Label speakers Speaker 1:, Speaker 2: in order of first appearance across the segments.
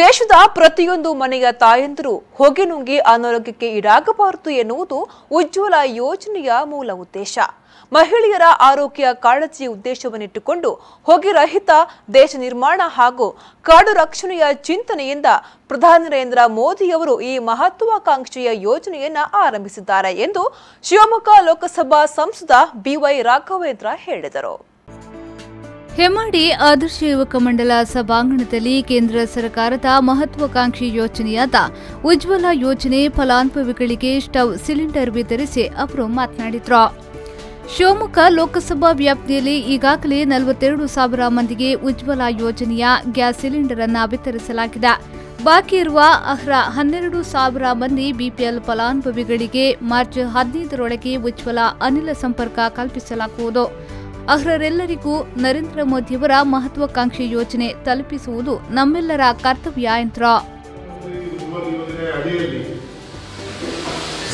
Speaker 1: ದೇಶದ ಪ್ರತಿಯೊಂದು ಮನೆಯ ತಾಯಂದಿರು ಹೊಗೆ ನುಂಗಿ ಅನಾರೋಗ್ಯಕ್ಕೆ ಈಡಾಗಬಾರದು ಎನ್ನುವುದು ಉಜ್ವಲ ಯೋಜನೆಯ ಮೂಲ ಉದ್ದೇಶ. ಮಹಿಳೆಯರ ಆರೋಗ್ಯ ಕಾಳಜಿ ಉದ್ದೇಶವನ್ನಿಟ್ಟುಕೊಂಡು ಹೊಗೆ ರಹಿತ ದೇಶ ನಿರ್ಮಾಣ ಹಾಗೂ ಕಾಡು ರಕ್ಷಣೆಯ ಚಿಂತನೆಯಿಂದ ಪ್ರಧಾನಿ ನರೇಂದ್ರ ಮೋದಿ ಅವರು ಈ ಮಹತ್ವಾಕಾಂಕ್ಷೆಯ ಯೋಜನೆಯನ್ನು ಆರಂಭಿಸಿದ್ದಾರೆ ಎಂದು ಶಿವಮೊಗ್ಗ ಲೋಕಸಭಾ ಸಂಸದ ಬಿವೈ ರಾಘವೇಂದ್ರ ಹೇಳಿದರು.
Speaker 2: ಹೆಮ್ಮಾಡಿ ಆದರ್ಶ ಯುವಕ ಮಂಡಲ ಸಭಾಂಗಣದಲ್ಲಿ ಕೇಂದ್ರ ಸರ್ಕಾರದ ಮಹತ್ವಾಕಾಂಕ್ಷಿ ಯೋಜನೆಯಾದ ಉಜ್ವಲ ಯೋಜನೆ ಫಲಾನುಭವಿಗಳಿಗೆ ಸ್ಟವ್ ಸಿಲಿಂಡರ್ ವಿತರಿಸಿ ಅವರು ಮಾತನಾಡಿದರು. ಶಿವಮೊಗ್ಗ ಲೋಕಸಭಾ ವ್ಯಾಪ್ತಿಯಲ್ಲಿ ಈಗಾಗಲೇ 42,000 ಮಂದಿಗೆ ಉಜ್ವಲ ಯೋಜನೆಯ ಗ್ಯಾಸ್ ಸಿಲಿಂಡರ್ ಅನ್ನು ವಿತರಿಸಲಾಗಿದೆ. ಬಾಕಿ ಇರುವ ಅರ್ಹ 12,000 ಮಂದಿ ಬಿಪಿಎಲ್ ಫಲಾನುಭವಿಗಳಿಗೆ ಮಾರ್ಚ್ 15ರೊಳಗೆ ಉಜ್ವಲ ಅನಿಲ ಸಂಪರ್ಕ ಕಲ್ಪಿಸಲಾಗುವುದು. ಅರ್ಹರೆಲ್ಲರಿಗೂ ನರೇಂದ್ರ ಮೋದಿಯವರ ಮಹತ್ವಾಕಾಂಕ್ಷಿ ಯೋಜನೆ ತಲುಪಿಸುವುದು ನಮ್ಮೆಲ್ಲರ ಕರ್ತವ್ಯ ಎಂದರು.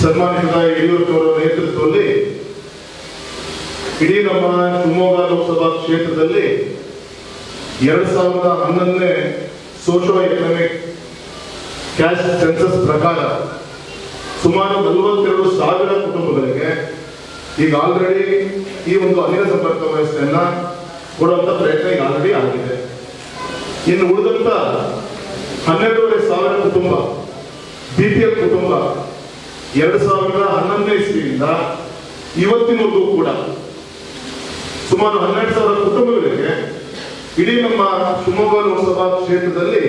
Speaker 3: ಸನ್ಮಾನಿತ ಯಡಿಯೂರಪ್ಪನವರ ನೇತೃತ್ವದಲ್ಲಿ ಇಡೀ ನಮ್ಮ ಶಿವಮೊಗ್ಗ ಲೋಕಸಭಾ ಕ್ಷೇತ್ರದಲ್ಲಿ 2011ನೇ ಸೋಶಿಯೋ ಎಕನಾಮಿಕ್ ಕ್ಯಾಶ್ ಸೆನ್ಸಸ್ ಪ್ರಕಾರ ಸುಮಾರು 42,000 ಕುಟುಂಬಗಳಿಗೆ ಈಗ ಆಲ್ರೆಡಿ ಈ ಒಂದು ಅನಿಲ ಸಂಪರ್ಕ ವ್ಯವಸ್ಥೆಯನ್ನ ಕೊಡುವಂತ ಪ್ರಯತ್ನ ಈಗ ಆಲ್ರೆಡಿ ಆಗಿದೆ. ಇನ್ನು ಉಳಿದಂತ 12,500 ಕುಟುಂಬ ಬಿಪಿಎಲ್ ಕುಟುಂಬ 2011ನೇ ಇಸ್ವಿಯಿಂದ ಇವತ್ತಿನವರೆಗೂ ಕೂಡ ಸುಮಾರು 12,000 ಕುಟುಂಬಗಳಿಗೆ ಇಡೀ ನಮ್ಮ ಶಿವಮೊಗ್ಗ ಲೋಕಸಭಾ ಕ್ಷೇತ್ರದಲ್ಲಿ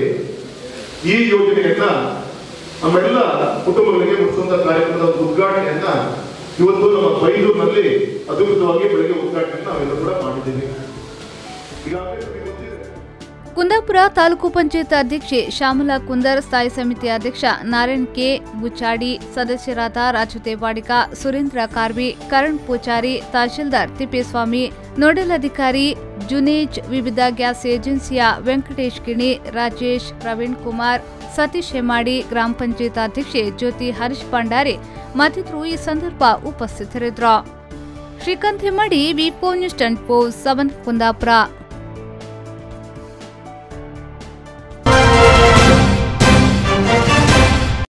Speaker 3: ಈ ಯೋಜನೆಯನ್ನ ನಮ್ಮೆಲ್ಲ ಕುಟುಂಬಗಳಿಗೆ ಮುಟ್ಟಿಸುವಂತ ಕಾರ್ಯಕ್ರಮದ ಉದ್ಘಾಟನೆಯನ್ನ ಇವತ್ತು ನಮ್ಮ ಬೈಂದೂರಿನಲ್ಲಿ ಅಧಿಕೃತವಾಗಿ ಬೆಳಗ್ಗೆ ಉದ್ಘಾಟನೆಯನ್ನು ನಾವೆಲ್ಲರೂ ಕೂಡ ಮಾಡಿದ್ದೀವಿ.
Speaker 2: ಕುಂದಾಪುರ ತಾಲೂಕು ಪಂಚಾಯತ್ ಅಧ್ಯಕ್ಷೆ ಶ್ಯಾಮಲಾ ಕುಂದರ್, ಸ್ಥಾಯಿ ಸಮಿತಿ ಅಧ್ಯಕ್ಷ ನಾರಾಯಣ್ ಕೆ ಬುಚಾಡಿ, ಸದಸ್ಯರಾದ ರಾಜು ದೇವಾಡಿಗ, ಸುರೇಂದ್ರ ಕಾರ್ವಿ, ಕರಣ್ ಪೂಜಾರಿ, ತಹಶೀಲ್ದಾರ್ ತಿಪ್ಪೇಸ್ವಾಮಿ, ನೋಡಲ್ ಅಧಿಕಾರಿ ಜುನೇಜ್, ವಿವಿಧ ಗ್ಯಾಸ್ ಏಜೆನ್ಸಿಯ ವೆಂಕಟೇಶ್ ಗಿಣಿ, ರಾಜೇಶ್, ಪ್ರವೀಣ್ ಕುಮಾರ್, ಸತೀಶ್ ಹೆಮ್ಮಾಡಿ, ಗ್ರಾಮ ಪಂಚಾಯತ್ ಅಧ್ಯಕ್ಷೆ ಜ್ಯೋತಿ ಹರೀಶ್ ಭಂಡಾರಿ ಮತ್ತಿತರರು ಈ ಸಂದರ್ಭ ಉಪಸ್ಥಿತರಿದ್ದರು. ಶ್ರೀಕಾಂತ್ ಹೆಮ್ಮಾಡಿ, ವಿ4 ನ್ಯೂಸ್ 24/7 ಕುಂದಾಪುರ.